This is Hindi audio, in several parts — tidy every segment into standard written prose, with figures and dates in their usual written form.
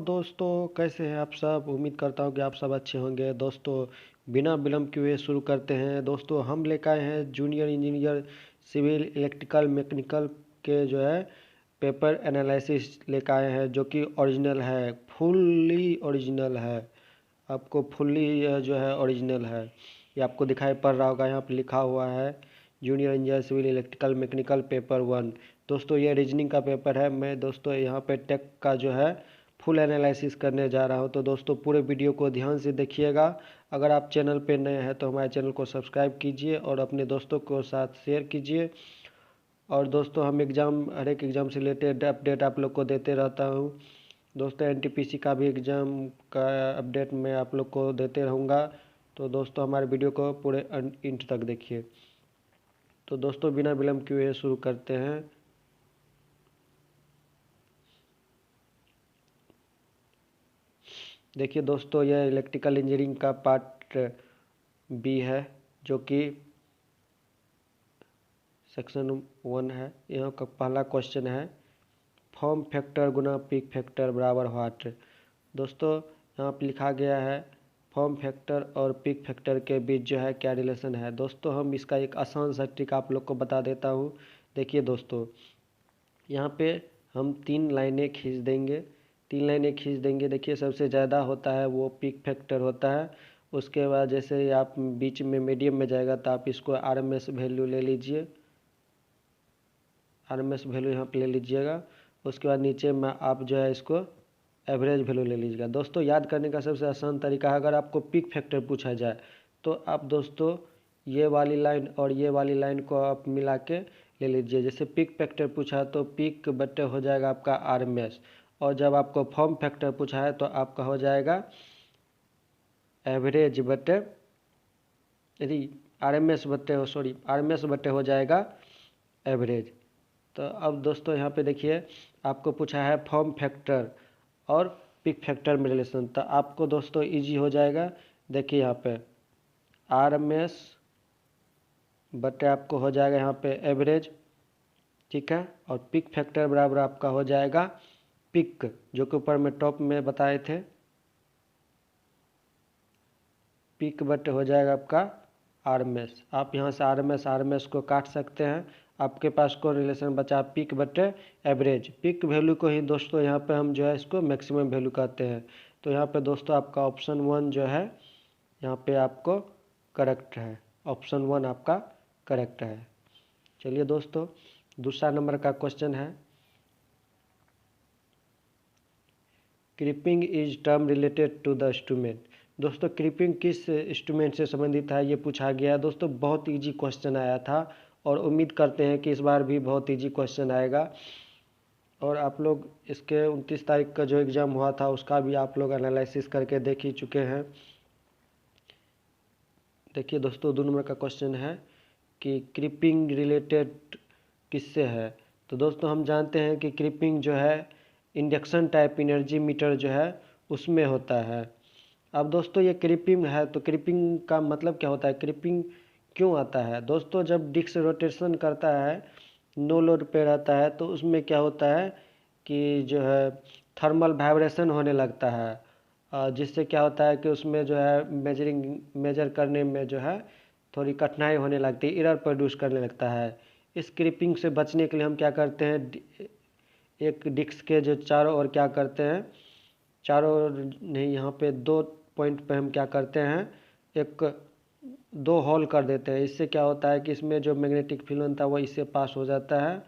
दोस्तों, कैसे हैं आप सब। उम्मीद करता हूँ कि आप सब अच्छे होंगे। दोस्तों, बिना विलम्ब किए शुरू करते हैं। दोस्तों, हम लेकर आए हैं junior engineer civil electrical mechanical के जो है पेपर एनालिसिस लेकर आए हैं, जो कि ओरिजिनल है, फुल्ली ओरिजिनल है। आपको फुल्ली जो है ओरिजिनल है, ये आपको दिखाई पड़ रहा होगा। यहाँ पे लिखा हुआ है junior engineer civil electrical mechanical paper 1। दोस्तों, ये रीजनिंग का पेपर है। मैं दोस्तों यहाँ पे टेक का जो है फुल एनालिसिस करने जा रहा हूँ। तो दोस्तों, पूरे वीडियो को ध्यान से देखिएगा। अगर आप चैनल पे नए हैं तो हमारे चैनल को सब्सक्राइब कीजिए और अपने दोस्तों को साथ शेयर कीजिए। और दोस्तों, हम हर एक एग्ज़ाम से रिलेटेड अपडेट आप लोग को देते रहता हूँ। दोस्तों, एनटीपीसी का भी एग्ज़ाम का अपडेट मैं आप लोग को देते रहूँगा। तो दोस्तों, हमारे वीडियो को पूरे अंत तक देखिए। तो दोस्तों, बिना विलम्ब किए शुरू करते हैं। देखिए दोस्तों, यह इलेक्ट्रिकल इंजीनियरिंग का पार्ट बी है, जो कि सेक्शन 1 है। यहाँ का पहला क्वेश्चन है, फॉर्म फैक्टर गुना पीक फैक्टर बराबर व्हाट। दोस्तों, यहाँ पर लिखा गया है फॉर्म फैक्टर और पीक फैक्टर के बीच जो है क्या रिलेशन है। दोस्तों, हम इसका एक आसान सा ट्रिक आप लोग को बता देता हूँ। देखिए दोस्तों, यहाँ पे हम 3 लाइनें खींच देंगे। देखिए, सबसे ज़्यादा होता है वो पीक फैक्टर होता है। उसके बाद जैसे आप बीच में मीडियम में जाएगा तो आप इसको आरएमएस वैल्यू ले लीजिए, आरएमएस वैल्यू यहाँ पे ले लीजिएगा। उसके बाद नीचे में आप जो है इसको एवरेज वैल्यू ले लीजिएगा। दोस्तों, याद करने का सबसे आसान तरीका है, अगर आपको पीक फैक्टर पूछा जाए तो आप दोस्तों ये वाली लाइन और ये वाली लाइन को आप मिला के ले लीजिए। जैसे पीक फैक्टर पूछा है तो पीक बटे हो जाएगा आपका आरएमएस, और जब आपको फॉर्म फैक्टर पूछा है तो आपका हो जाएगा एवरेज बटे, यदि आरएमएस बटे हो जाएगा एवरेज। तो अब दोस्तों, यहाँ पे देखिए आपको पूछा है फॉर्म फैक्टर और पीक फैक्टर में रिलेशन, तो आपको दोस्तों इजी हो जाएगा। देखिए यहाँ पे आरएमएस बटे आपको हो जाएगा यहाँ पे एवरेज, ठीक है। और पीक फैक्टर बराबर आपका हो जाएगा पीक, जो कि ऊपर में टॉप में बताए थे, पीक बटे हो जाएगा आपका आरएमएस। आप यहाँ से आरएमएस को काट सकते हैं। आपके पास कौन रिलेशन बचा, पीक बटे एवरेज। पीक वैल्यू को ही दोस्तों यहाँ पे हम जो है इसको मैक्सिमम वैल्यू कहते हैं। तो यहाँ पे दोस्तों आपका ऑप्शन 1 जो है यहाँ पे आपको करेक्ट है, ऑप्शन 1 आपका करेक्ट है। चलिए दोस्तों, दूसरा नंबर का क्वेश्चन है, creeping is term related to the instrument. दोस्तों, क्रीपिंग किस इंस्ट्रूमेंट से संबंधित है ये पूछा गया है। दोस्तों, बहुत इजी क्वेश्चन आया था और उम्मीद करते हैं कि इस बार भी बहुत इजी क्वेश्चन आएगा। और आप लोग इसके 29 तारीख का जो एग्ज़ाम हुआ था उसका भी आप लोग एनालिसिस करके देख ही चुके हैं। देखिए दोस्तों, 2 नंबर का क्वेश्चन है कि क्रीपिंग रिलेटेड किससे है। तो दोस्तों, हम जानते हैं कि क्रीपिंग जो है इंडक्शन टाइप एनर्जी मीटर जो है उसमें होता है। अब दोस्तों, ये क्रीपिंग है तो क्रीपिंग का मतलब क्या होता है, क्रीपिंग क्यों आता है। दोस्तों, जब डिस्क रोटेशन करता है, नो लोड पे रहता है, तो उसमें क्या होता है कि जो है थर्मल वाइब्रेशन होने लगता है, जिससे क्या होता है कि उसमें जो है मेजर करने में जो है थोड़ी कठिनाई होने लगती है, एरर प्रोड्यूस करने लगता है। इस क्रीपिंग से बचने के लिए हम क्या करते हैं, एक डिस्क के जो चारों ओर क्या करते हैं, चारों ओर नहीं, यहाँ पे 2 पॉइंट पे हम क्या करते हैं, एक 2 होल कर देते हैं। इससे क्या होता है कि इसमें जो मैग्नेटिक फील्ड बनता है वो इससे पास हो जाता है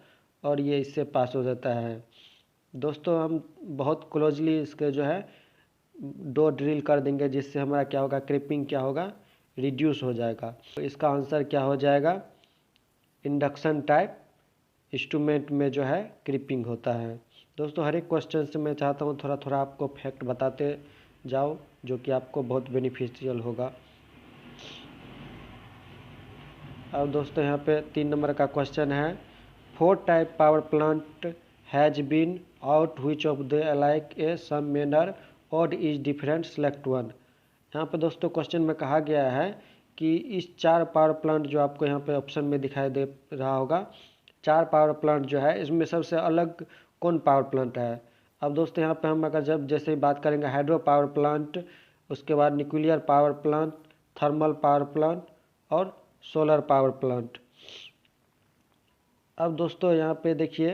और ये इससे पास हो जाता है। दोस्तों, हम बहुत क्लोजली इसके जो है 2 ड्रिल कर देंगे, जिससे हमारा क्या होगा, क्रीपिंग क्या होगा, रिड्यूस हो जाएगा। तो इसका आंसर क्या हो जाएगा, इंडक्शन टाइप इंस्ट्रूमेंट में जो है क्रीपिंग होता है। दोस्तों, हर एक क्वेश्चन से मैं चाहता हूँ थोड़ा थोड़ा आपको फैक्ट बताते जाओ, जो कि आपको बहुत बेनिफिशियल होगा। अब दोस्तों, यहाँ पे 3 नंबर का क्वेश्चन है, 4 type power plant has been out which of the alike a some manner odd is different select 1। यहाँ पे दोस्तों क्वेश्चन में कहा गया है कि इस 4 पावर प्लांट जो आपको यहाँ पे ऑप्शन में दिखाई दे रहा होगा, 4 पावर प्लांट जो है इसमें सबसे अलग कौन पावर प्लांट है। अब दोस्तों यहाँ पे हम अगर जब जैसे बात करेंगे हाइड्रो पावर प्लांट, उसके बाद nuclear power plant, thermal power plant और सोलर पावर प्लांट। अब दोस्तों यहाँ पे देखिए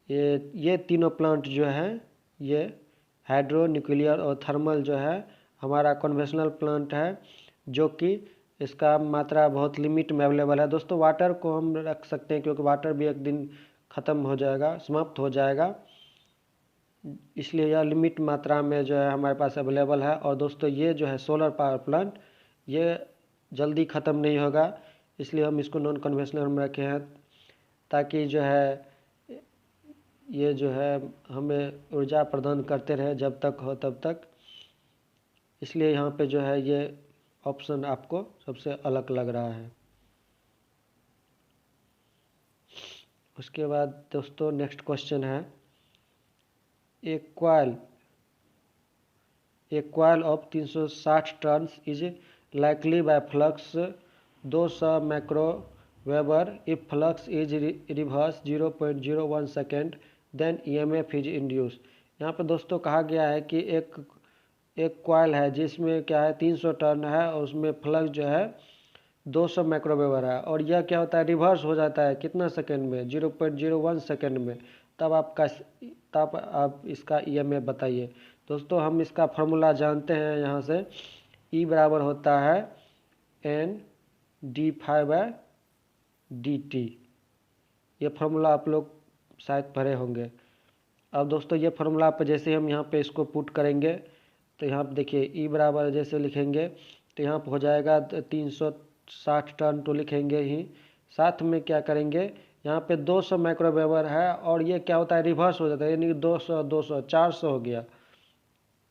ये तीनों प्लांट जो है, ये हाइड्रो, न्यूक्लियर और थर्मल जो है हमारा कन्वेंशनल प्लांट है, जो कि इसका मात्रा बहुत लिमिट में अवेलेबल है। दोस्तों वाटर को हम रख सकते हैं क्योंकि वाटर भी एक दिन ख़त्म हो जाएगा, समाप्त हो जाएगा, इसलिए यह लिमिट मात्रा में जो है हमारे पास अवेलेबल है। और दोस्तों ये जो है सोलर पावर प्लांट, ये जल्दी ख़त्म नहीं होगा, इसलिए हम इसको नॉन कन्वेंशनल में रखे हैं, ताकि जो है ये जो है हमें ऊर्जा प्रदान करते रहे जब तक हो तब तक। इसलिए यहाँ पे जो है ये ऑप्शन आपको सबसे अलग लग रहा है। उसके बाद दोस्तों नेक्स्ट क्वेश्चन है, a coil of 360 turns is likely by flux 200 microweber if flux is reverse 0.01 second then EMF is induce. यहाँ पे दोस्तों कहा गया है कि एक कॉइल है जिसमें क्या है 300 टर्न है और उसमें फ्लक्स जो है 200 माइक्रोवेबर है, और यह क्या होता है रिवर्स हो जाता है कितना सेकेंड में, 0.01 सेकेंड में। तब आप इसका ईएमएफ बताइए। दोस्तों हम इसका फार्मूला जानते हैं, यहाँ से E बराबर होता है N/dt। ये फार्मूला आप लोग शायद पढ़े होंगे। अब दोस्तों ये फार्मूला पर जैसे हम यहाँ पे इसको पुट करेंगे तो यहाँ पे देखिए E बराबर जैसे लिखेंगे तो यहाँ पर हो जाएगा 360 टर्न तो लिखेंगे ही, साथ में क्या करेंगे यहाँ पे 200 माइक्रोवेबर है, और ये क्या होता है रिवर्स हो जाता है, यानी 200 400 हो गया,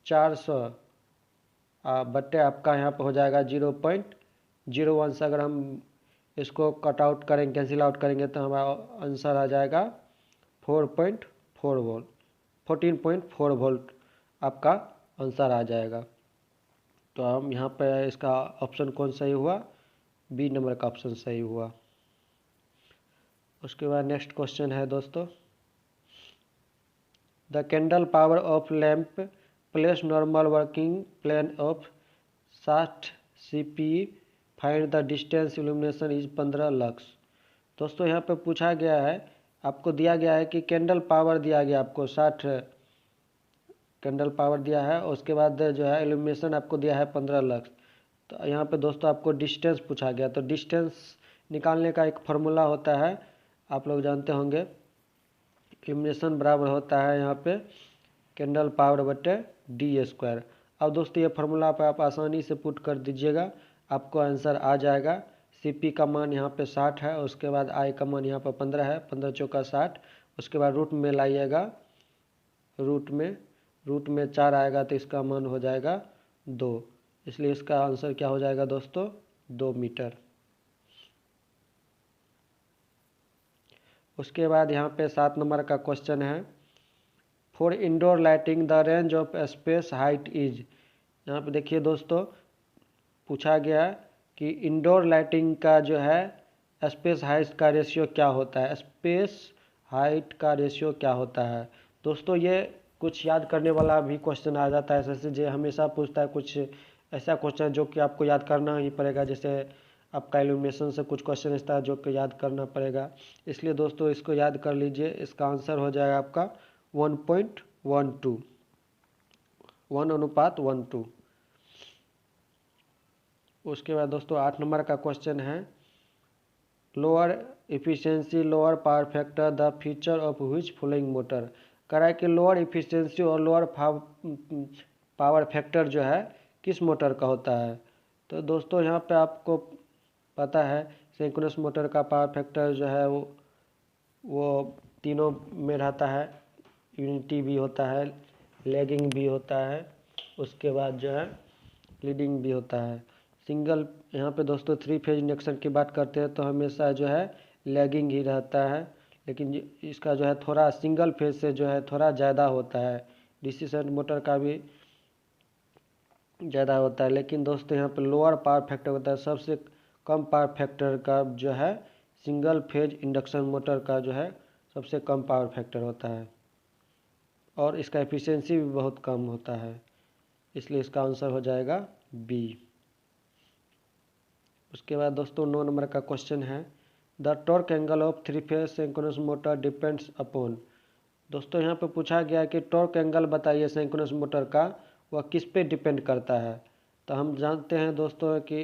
400 बट्टे आपका यहाँ पे हो जाएगा 0.01 से। अगर हम इसको कट आउट करेंगे, कैंसिल आउट करेंगे तो हमारा आंसर आ जाएगा 4.4 वोल्ट, 14.4 वोल्ट आपका आंसर आ जाएगा। तो हम यहाँ पे इसका ऑप्शन कौन सही हुआ, बी नंबर का ऑप्शन सही हुआ। उसके बाद नेक्स्ट क्वेश्चन है दोस्तों, the candle power of lamp place normal working plane of 60 CPE find the distance illumination is 15 lux. दोस्तों यहाँ पे पूछा गया है, आपको दिया गया है कि कैंडल पावर दिया गया आपको 60 कैंडल पावर दिया है, और उसके बाद जो है इल्यूमिनेशन आपको दिया है 15 लक्स। तो यहाँ पे दोस्तों आपको डिस्टेंस पूछा गया, तो डिस्टेंस निकालने का एक फार्मूला होता है, आप लोग जानते होंगे, इल्यूमिनेशन बराबर होता है यहाँ पे कैंडल पावर बटे d²। अब दोस्तों ये फार्मूला पे आप आसानी से पुट कर दीजिएगा, आपको आंसर आ जाएगा। CP का मान यहाँ पे 60 है, उसके बाद I का मान यहाँ पर 15 है, 15 चौका 60, उसके बाद रूट में लाइएगा, रूट में 4 आएगा तो इसका मान हो जाएगा 2, इसलिए इसका आंसर क्या हो जाएगा दोस्तों, 2 मीटर। उसके बाद यहाँ पे 7 नंबर का क्वेश्चन है, for indoor lighting the range of space height is. यहाँ पे देखिए दोस्तों पूछा गया कि इंडोर लाइटिंग का जो है स्पेस हाइट का रेशियो क्या होता है, स्पेस हाइट का रेशियो क्या होता है। दोस्तों ये कुछ याद करने वाला भी क्वेश्चन आ जाता है, जैसे जो हमेशा पूछता है कुछ ऐसा क्वेश्चन जो कि आपको याद करना ही पड़ेगा, जैसे आपका इल्यूमिनेशन से कुछ क्वेश्चन ऐसा है जो कि याद करना पड़ेगा, इसलिए दोस्तों इसको याद कर लीजिए। इसका आंसर हो जाएगा आपका 1.12, 1:12। उसके बाद दोस्तों 8 नंबर का क्वेश्चन है, lower efficiency lower power factor the feature of which following motor. कह रहा है कि लोअर इफिशियंसी और लोअर पावर फैक्टर जो है किस मोटर का होता है। तो दोस्तों यहाँ पे आपको पता है सिंक्रोनस मोटर का पावर फैक्टर जो है वो तीनों में रहता है, यूनिटी भी होता है, लैगिंग भी होता है, उसके बाद जो है लीडिंग भी होता है। सिंगल यहाँ पे दोस्तों 3 फेज इंडक्शन की बात करते हैं तो हमेशा जो है लैगिंग ही रहता है, लेकिन इसका जो है थोड़ा सिंगल फेज से जो है थोड़ा ज़्यादा होता है, डीसी शंट मोटर का भी ज़्यादा होता है। लेकिन दोस्तों यहाँ पे लोअर पावर फैक्टर होता है, सबसे कम पावर फैक्टर का जो है सिंगल फेज इंडक्शन मोटर का जो है सबसे कम पावर फैक्टर होता है। और इसका एफिशिएंसी भी बहुत कम होता है, इसलिए इसका आंसर हो जाएगा बी। उसके बाद दोस्तों 9 नंबर का क्वेश्चन है, the torque angle of 3 phase synchronous motor depends upon. दोस्तों यहाँ पे पूछा गया है कि टॉर्क एंगल बताइए सिंक्रोनस मोटर का, वह किस पे डिपेंड करता है। तो हम जानते हैं दोस्तों कि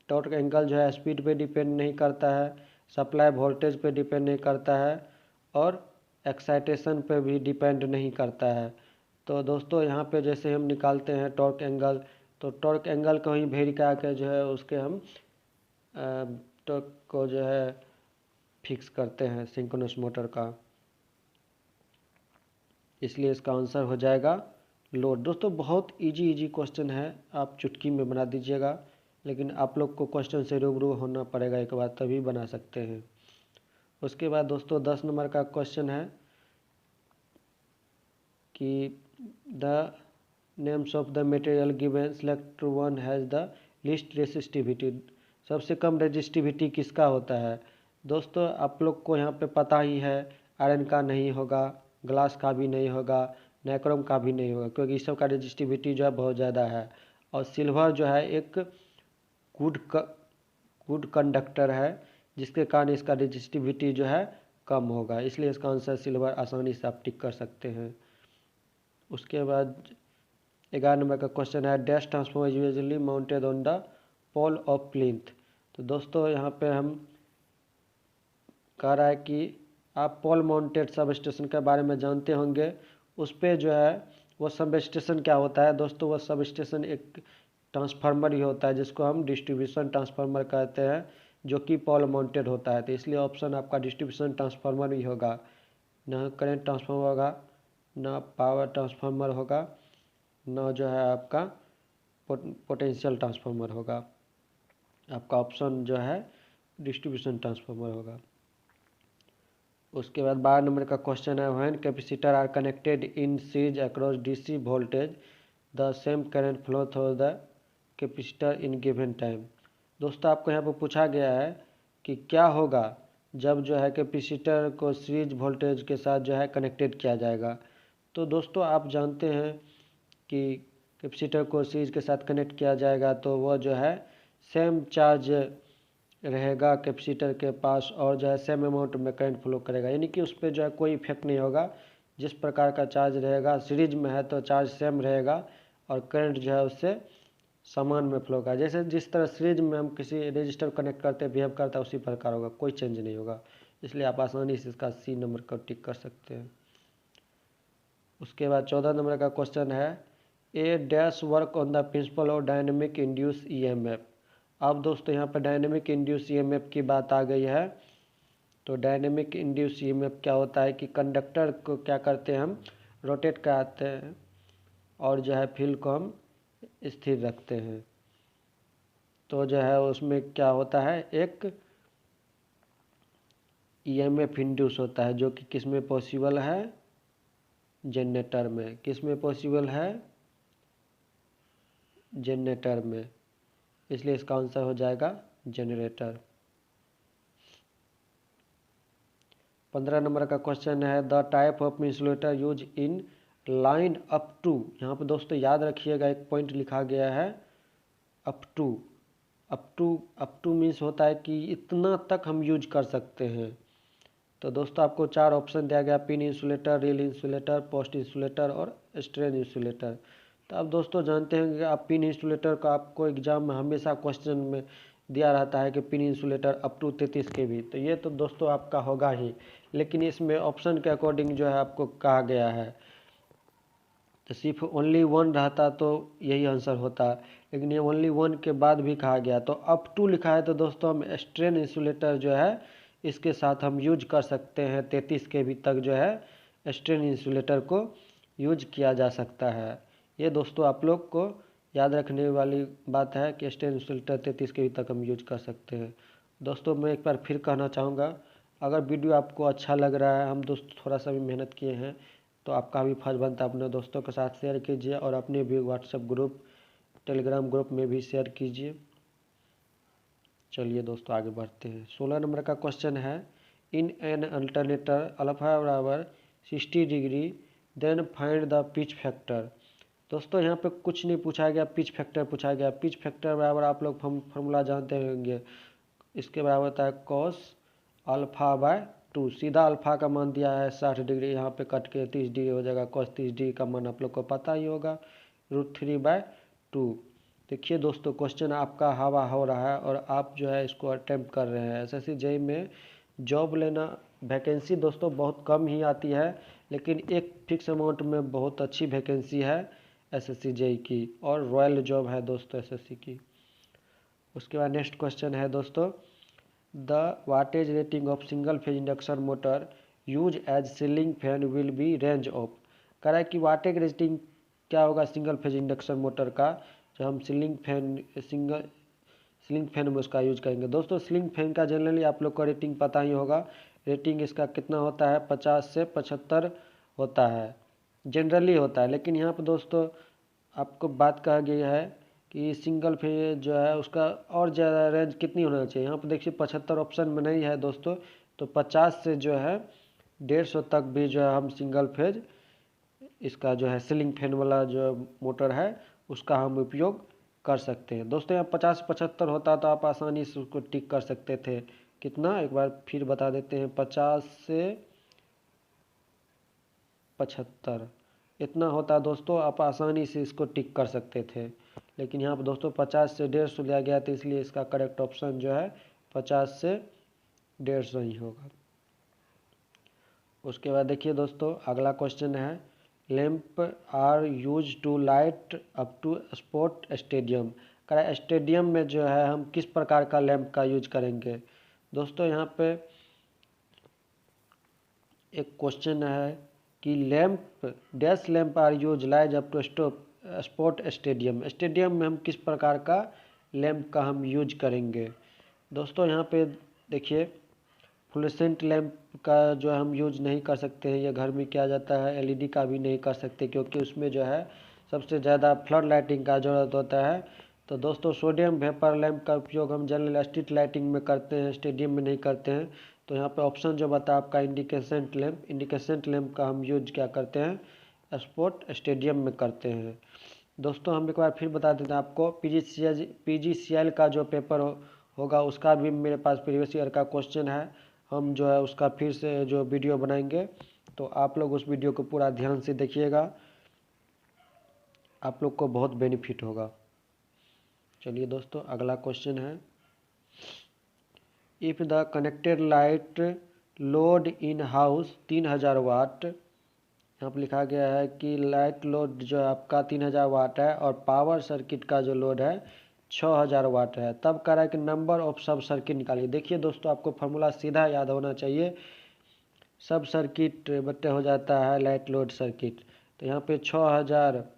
टॉर्क एंगल जो है स्पीड पे डिपेंड नहीं करता है, सप्लाई वोल्टेज पे डिपेंड नहीं करता है, और एक्साइटेशन पे भी डिपेंड नहीं करता है। तो दोस्तों यहाँ पे जैसे हम निकालते हैं टॉर्क एंगल, तो टॉर्क एंगल को ही वेरी करके जो है उसके हम टॉर्क को जो है फिक्स करते हैं सिंक्रोनस मोटर का, इसलिए इसका आंसर हो जाएगा लोड। दोस्तों बहुत इजी क्वेश्चन है, आप चुटकी में बना दीजिएगा, लेकिन आप लोग को क्वेश्चन से रूबरू होना पड़ेगा एक बार, तभी बना सकते हैं। उसके बाद दोस्तों 10 नंबर का क्वेश्चन है कि the names of the material given select one has the least resistivity. सबसे कम रेजिस्टिविटी किसका होता है। दोस्तों आप लोग को यहाँ पे पता ही है, आयरन का नहीं होगा, ग्लास का भी नहीं होगा, नाइक्रोम का भी नहीं होगा, क्योंकि इस सब का रेजिस्टिविटी जो है बहुत ज़्यादा है। और सिल्वर जो है एक गुड कंडक्टर है, जिसके कारण इसका रेजिस्टिविटी जो है कम होगा, इसलिए इसका आंसर सिल्वर आसानी से आप टिक कर सकते हैं। उसके बाद 11 नंबर का क्वेश्चन है, dash transformer usually mounted on the pole of plinth. तो दोस्तों यहाँ पे हम कह रहा है कि आप पोल माउंटेड सब स्टेशन के बारे में जानते होंगे। उस पर जो है वो सब स्टेशन क्या होता है दोस्तों, वो सब स्टेशन एक ट्रांसफार्मर ही होता है, जिसको हम डिस्ट्रीब्यूशन ट्रांसफार्मर कहते हैं, जो कि पोल माउंटेड होता है। तो इसलिए ऑप्शन आपका डिस्ट्रीब्यूशन ट्रांसफार्मर ही होगा, ना करंट ट्रांसफार्मर होगा, ना पावर ट्रांसफार्मर होगा, ना जो है आपका पोटेंशियल ट्रांसफार्मर होगा। आपका ऑप्शन जो है डिस्ट्रीब्यूशन ट्रांसफार्मर होगा। उसके बाद 12 नंबर का क्वेश्चन है, when capacitor are connected in series across DC voltage the same current flow through the capacitor in given time. दोस्तों आपको यहाँ पर पूछा गया है कि क्या होगा जब जो है कैपेसिटर को सीरीज वोल्टेज के साथ जो है कनेक्टेड किया जाएगा। तो दोस्तों आप जानते हैं कि कैपेसिटर को सीरीज के साथ कनेक्ट किया जाएगा तो वह जो है सेम चार्ज रहेगा कैपेसिटर के पास, और जो है सेम अमाउंट में करंट फ्लो करेगा, यानी कि उस पर जो है कोई इफेक्ट नहीं होगा। जिस प्रकार का चार्ज रहेगा सीरीज में है तो चार्ज सेम रहेगा, और करंट जो है उससे समान में फ्लो होगा। जैसे जिस तरह सीरीज में हम किसी रजिस्टर कनेक्ट करते हैं, बिहेव करता है, उसी प्रकार होगा, कोई चेंज नहीं होगा। इसलिए आप आसानी से इसका सी नंबर को टिक कर सकते हैं। उसके बाद 14 नंबर का क्वेश्चन है, a dash work on the principle of dynamic induce EMF. अब दोस्तों यहाँ पर डायनेमिक इंड्यूस ईएमएफ की बात आ गई है। तो डायनेमिक इंड्यूस ईएमएफ क्या होता है कि कंडक्टर को क्या करते हैं हम, रोटेट कराते हैं, और जो है फील्ड को हम स्थिर रखते हैं। तो जो है उसमें क्या होता है, एक ईएमएफ इंड्यूस होता है, जो कि किस में पॉसिबल है, जनरेटर में। किस में पॉसिबल है, जनरेटर में, इसलिए इसका आंसर हो जाएगा जनरेटर। 15 नंबर का क्वेश्चन है, the type of insulator use in line up to. यहाँ पर दोस्तों याद रखिएगा, एक पॉइंट लिखा गया है up to. Up to means होता है कि इतना तक हम यूज कर सकते हैं। तो दोस्तों आपको 4 ऑप्शन दिया गया, pin insulator, reel insulator, post insulator और स्ट्रेन इंसुलेटर। तो आप दोस्तों जानते हैं कि आप पिन इंसुलेटर का आपको एग्जाम में हमेशा क्वेश्चन में दिया रहता है कि pin insulator up to 33 kV। तो ये तो दोस्तों आपका होगा ही, लेकिन इसमें ऑप्शन के अकॉर्डिंग जो है आपको कहा गया है। तो सिर्फ ओनली वन रहता तो यही आंसर होता, लेकिन ये ओनली वन के बाद भी कहा गया। तो अप टू लिखा है तो दोस्तों हम स्ट्रेन इंसुलेटर जो है इसके साथ हम यूज कर सकते हैं। 33 kV तक जो है स्ट्रेन इंसुलेटर को यूज किया जा सकता है। ये दोस्तों आप लोग को याद रखने वाली बात है कि स्ट्रेन इंसुलेटर 33 kV तक हम यूज कर सकते हैं। दोस्तों मैं एक बार फिर कहना चाहूँगा, अगर वीडियो आपको अच्छा लग रहा है, हम दोस्त थोड़ा सा भी मेहनत किए हैं, तो आपका भी फर्ज बनता है अपने दोस्तों के साथ शेयर कीजिए, और अपने भी व्हाट्सएप ग्रुप, टेलीग्राम ग्रुप में भी शेयर कीजिए। चलिए दोस्तों आगे बढ़ते हैं। 16 नंबर का क्वेश्चन है, इन एन अल्टरनेटर अल्फा बराबर 60 degree then find the pitch factor. दोस्तों यहाँ पे कुछ नहीं पूछा गया, पिच फैक्टर पूछा गया। पिच फैक्टर बराबर आप लोग फॉर्मूला जानते होंगे, इसके बराबर होता है cos α/2। सीधा अल्फा का मान दिया है 60 डिग्री, यहाँ पे कट के 30 डिग्री हो जाएगा। cos 30 डिग्री का मान आप लोग को पता ही होगा, √3/2। देखिए दोस्तों, क्वेश्चन आपका हवा हो रहा है और आप जो है इसको अटेम्प्ट कर रहे हैं। एसएससी जेईई में जॉब लेना, वैकेंसी दोस्तों बहुत कम ही आती है, लेकिन एक फिक्स अमाउंट में बहुत अच्छी वैकेंसी है एसएससी जेईई की, और रॉयल जॉब है दोस्तों एसएससी की। उसके बाद नेक्स्ट क्वेश्चन है दोस्तों, the wattage rating of single phase induction motor use as ceiling fan will be range of. कह रहा है कि वाटेज रेटिंग क्या होगा सिंगल फेज इंडक्शन मोटर का, जो हम सीलिंग फैन में उसका यूज करेंगे। दोस्तों सीलिंग फैन का जनरली आप लोग को रेटिंग पता ही होगा। रेटिंग इसका कितना होता है, 50 से 75 होता है, जनरली होता है। लेकिन यहाँ पर दोस्तों आपको बात कहा गया है कि सिंगल फेज जो है उसका और ज़्यादा रेंज कितनी होना चाहिए। यहाँ पर देखिए 75 ऑप्शन में नहीं है दोस्तों, तो 50 से जो है 150 तक भी जो है हम सिंगल फेज इसका जो है सीलिंग फैन वाला जो मोटर है उसका हम उपयोग कर सकते हैं। दोस्तों यहाँ 50-75 होता तो आप आसानी से उसको टिक कर सकते थे। कितना, एक बार फिर बता देते हैं, 50 से 75 इतना होता दोस्तों, आप आसानी से इसको टिक कर सकते थे। लेकिन यहाँ पर दोस्तों 50 से 150 लिया गया, तो इसलिए इसका करेक्ट ऑप्शन जो है 50 से 150 ही होगा। उसके बाद देखिए दोस्तों अगला क्वेश्चन है, lamp are use to light up to sport stadium. कह स्टेडियम में जो है हम किस प्रकार का लैंप का यूज करेंगे। दोस्तों यहाँ पे एक क्वेश्चन है कि dash lamp are use light up to sport stadium. Stadium में हम किस प्रकार का लैंप का हम यूज करेंगे। दोस्तों यहाँ पे देखिए फ्लोरेसेंट लैंप का जो हम यूज नहीं कर सकते हैं, ये घर में किया जाता है। एलईडी का भी नहीं कर सकते, क्योंकि उसमें जो है सबसे ज़्यादा फ्लड लाइटिंग का ज़रूरत होता है। तो दोस्तों सोडियम वेपर लैंप का उपयोग हम जनरल स्ट्रीट लाइटिंग में करते हैं, स्टेडियम में नहीं करते हैं। तो यहाँ पे ऑप्शन जो बता आपका इंडिकेसेंट लैंप का हम यूज क्या करते हैं, स्पोर्ट स्टेडियम में करते हैं। दोस्तों हम एक बार फिर बता देते हैं आपको, पीजीसीएल का जो पेपर होगा उसका भी मेरे पास प्रीवियस ईयर का क्वेश्चन है। हम जो है उसका फिर से जो वीडियो बनाएंगे, तो आप लोग उस वीडियो को पूरा ध्यान से देखिएगा, आप लोग को बहुत बेनिफिट होगा। चलिए दोस्तों अगला क्वेश्चन है, if the connected light load in house 3000 वाट। यहाँ पर लिखा गया है कि लाइट लोड जो है आपका 3000 वाट है और पावर सर्किट का जो लोड है 6000 वाट है। तब कह रहा है कि नंबर ऑफ सब सर्किट निकालिए। देखिए दोस्तों आपको फार्मूला सीधा याद होना चाहिए, सब सर्किट बट्टे हो जाता है लाइट लोड सर्किट। तो यहाँ पे 6000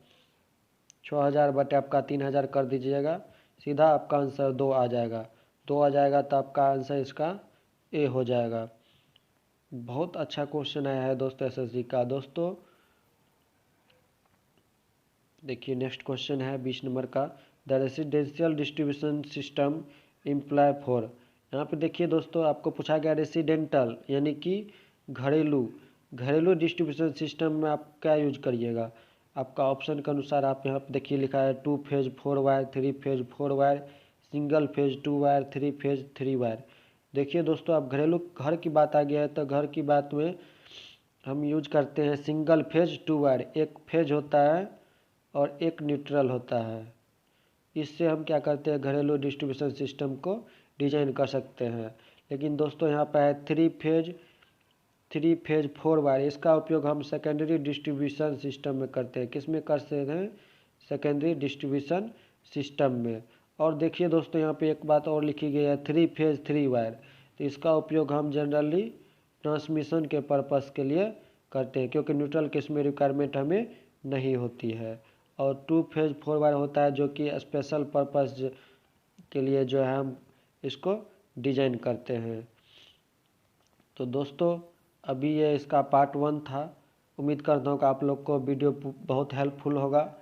बटे आपका 3000 कर दीजिएगा, सीधा आपका आंसर 2 आ जाएगा। 2 आ जाएगा तो आपका आंसर इसका ए हो जाएगा। बहुत अच्छा क्वेश्चन आया है दोस्तों एसएससी का। दोस्तों देखिए नेक्स्ट क्वेश्चन है 20 नंबर का, the residential distribution system employ for. यहाँ पे देखिए दोस्तों आपको पूछा गया रेसिडेंटल यानी कि घरेलू डिस्ट्रीब्यूशन सिस्टम में आप क्या यूज करिएगा। आपका ऑप्शन के अनुसार आप यहाँ पे देखिए लिखा है 2 phase 4 wire, 3 phase 4 wire, single phase 2 wire, 3 phase 3 wire. देखिए दोस्तों आप घरेलू घर की बात आ गया है, तो घर की बात में हम यूज करते हैं सिंगल फेज 2 वायर। एक फेज होता है और एक न्यूट्रल होता है। इससे हम क्या करते हैं, घरेलू डिस्ट्रीब्यूशन सिस्टम को डिजाइन कर सकते हैं। लेकिन दोस्तों यहाँ पर है 3 फेज 4 वायर, इसका उपयोग हम सेकेंडरी डिस्ट्रीब्यूशन सिस्टम में करते हैं। किस में करते हैं, सेकेंडरी डिस्ट्रीब्यूशन सिस्टम में। और देखिए दोस्तों यहाँ पे एक बात और लिखी गई है 3 फेज 3 वायर, तो इसका उपयोग हम जनरली ट्रांसमिशन के पर्पस के लिए करते हैं, क्योंकि न्यूट्रल केस में रिक्वायरमेंट हमें नहीं होती है। और 2 फेज 4 वायर होता है जो कि स्पेशल पर्पस के लिए जो है हम इसको डिजाइन करते हैं। तो दोस्तों अभी ये इसका पार्ट 1 था। उम्मीद करता हूँ कि आप लोग को वीडियो बहुत हेल्पफुल होगा।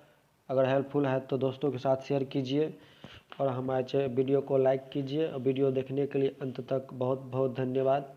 अगर हेल्पफुल है तो दोस्तों के साथ शेयर कीजिए और हमारे वीडियो को लाइक कीजिए। और वीडियो देखने के लिए अंत तक बहुत बहुत धन्यवाद।